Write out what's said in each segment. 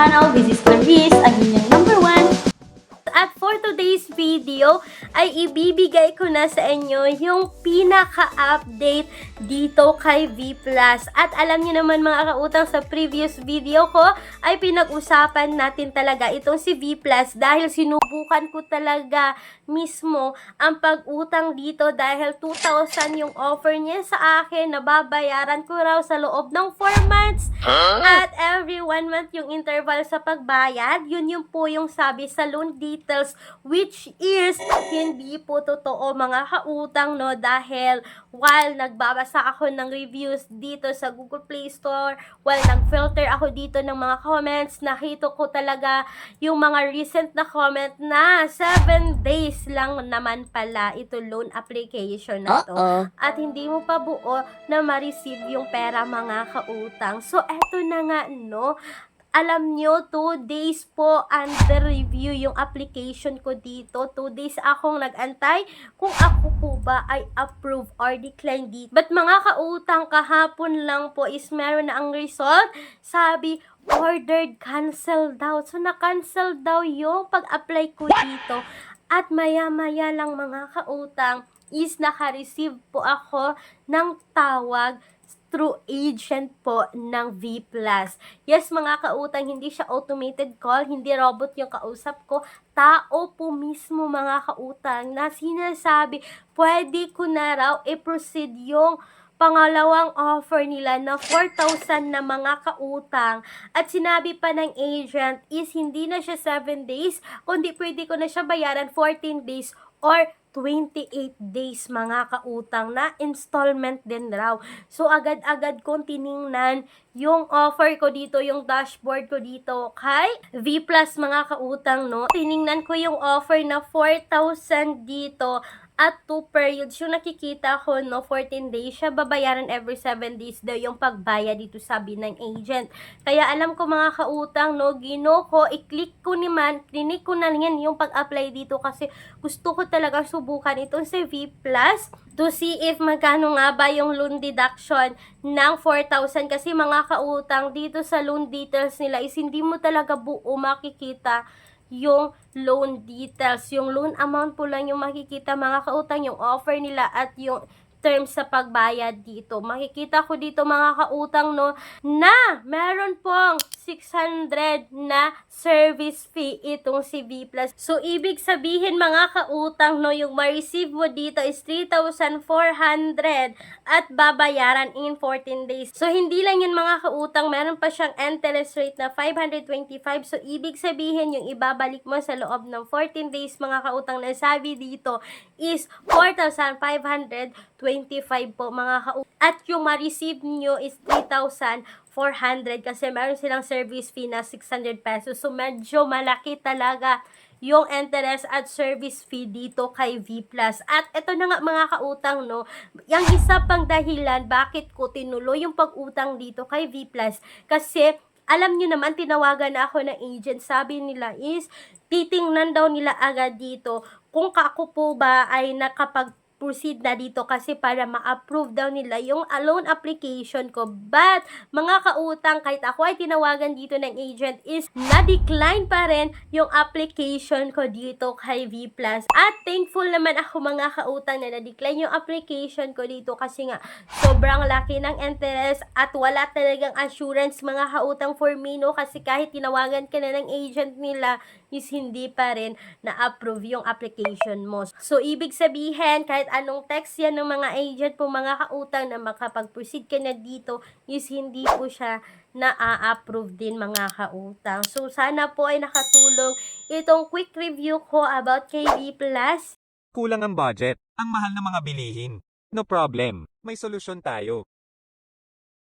channel. This is Clarice, ang inyong number one. At for today's video ay ibibigay ko na sa inyo yung pinaka-update dito kay V+. At alam niyo naman mga kautang, sa previous video ko ay pinag-usapan natin talaga itong si V+, dahil sinubukan ko talaga mismo ang pag-utang dito dahil 2,000 yung offer niya sa akin, nababayaran ko raw sa loob ng 4 months. At every 1 month yung interval sa pagbayad. Yun po yung sabi sa loan details, which is hindi po totoo mga kautang, no, dahil while nagbabasa ako ng reviews dito sa Google Play Store, while nag-filter ako dito ng mga comments, nakita ko talaga yung mga recent na comment na 7 days lang naman pala ito loan application na to. At hindi mo pa buo na ma-receive yung pera mga kautang. So eto na nga, no, alam nyo, 2 days po under review yung application ko dito. 2 days akong nag-antay kung ako po ba ay approve or decline dito. But mga kautang, kahapon lang po is meron na ang result. Sabi, ordered cancel daw. So na-cancel daw yung pag-apply ko dito. At maya-maya lang mga kautang is naka-receive po ako ng tawag through agent po ng V+. Yes, mga kautang, hindi siya automated call, hindi robot yung kausap ko. Tao po mismo mga kautang na sinasabi, pwede ko na raw i-proceed yung pangalawang offer nila na 4,000 na mga kautang. At sinabi pa ng agent is hindi na siya 7 days, kundi pwede ko na siya bayaran 14 days or 28 days mga kautang na installment din raw. So agad-agad kong tiningnan yung offer ko dito, yung dashboard ko dito kay V+ mga kautang, no. Tiningnan ko yung offer na 4,000 dito at 2 periods yung nakikita ko, no, 14 days siya, babayaran every 7 days daw yung pagbayad dito, sabi ng agent. Kaya alam ko mga kautang, no, ko, i-click ko naman, clinic ko na yan yung pag-apply dito kasi gusto ko talaga subukan itong si V+ to see if magkano nga ba yung loan deduction ng 4,000 kasi mga kautang dito sa loan details nila is hindi mo talaga buo makikita yung loan details. Yung loan amount po lang yung makikita mga kautang, yung offer nila at yung terms sa pagbayad dito. Makikita ko dito mga kautang, no, na meron pong 600 na service fee itong si V+. So, ibig sabihin mga kautang, no, yung ma-receive mo dito is 3,400 at babayaran in 14 days. So, hindi lang yun mga kautang, meron pa siyang interest rate na 525. So, ibig sabihin yung ibabalik mo sa loob ng 14 days mga kautang na sabi dito is 4,525 po mga kautang. At yung ma-receive nyo is 3,400 kasi meron silang service fee na 600 pesos. So, medyo malaki talaga yung interest at service fee dito kay V+. At ito na nga mga kautang, no, yung isa pang dahilan bakit ko tinuloy yung pag-utang dito kay V+. Kasi, alam nyo naman, tinawagan na ako ng agent. Sabi nila is, titingnan daw nila agad dito kung ako po ba ay nakapag-proceed na dito kasi para ma-approve daw nila yung loan application ko. But, mga kautang, kahit ako ay tinawagan dito ng agent is na-decline pa rin yung application ko dito kay V+. At thankful naman ako mga kautang na na-decline yung application ko dito kasi nga sobrang laki ng interest at wala talagang assurance mga kautang for me, no, kasi kahit tinawagan ka na ng agent nila is hindi pa rin na-approve yung application mo. So, ibig sabihin, kahit anong text yan ng mga agent po mga kautang na makapag-proceed ka na dito, is hindi po siya na-approve din mga kautang. So, sana po ay nakatulong itong quick review ko about kay V+. Kulang ang budget, ang mahal ng mga bilihin. No problem, may solusyon tayo.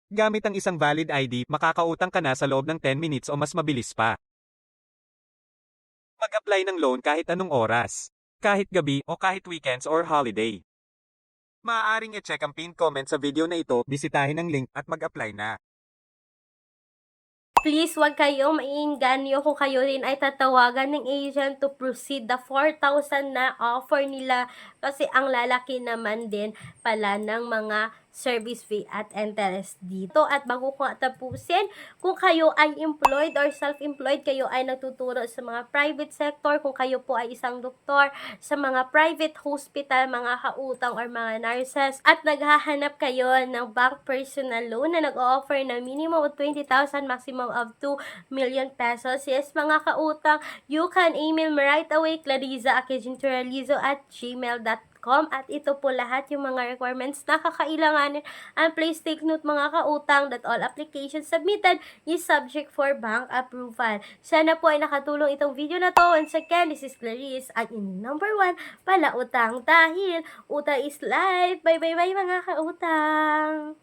Gamit ang isang valid ID, makakautang ka na sa loob ng 10 minutes o mas mabilis pa. Mag-apply ng loan kahit anong oras, kahit gabi o kahit weekends or holiday. Maaaring i-check ang pinned comment sa video na ito, bisitahin ang link at mag-apply na. Please, wag kayong maiinganyo kung kayo rin ay tatawagan ng agent to proceed the 4,000 na offer nila kasi ang lalaki naman din pala ng mga service fee at interest dito. At bago ko nga tapusin, kung kayo ay employed or self-employed, kayo ay nagtuturo sa mga private sector, kung kayo po ay isang doktor, sa mga private hospital, mga kautang or mga nurses, at naghahanap kayo ng bank personal loan na nag-o-offer na minimum of 20,000, maximum of 2 million pesos. Yes, mga kautang, you can email me right away, clariza@gmail.com. At ito po lahat yung mga requirements na kakailanganin. And please take note mga kautang that all applications submitted is subject for bank approval. Sana po ay nakatulong itong video na to. Once again, this is Clarice, ang inyong number 1 palautang dahil utang is life. Bye bye bye mga kautang!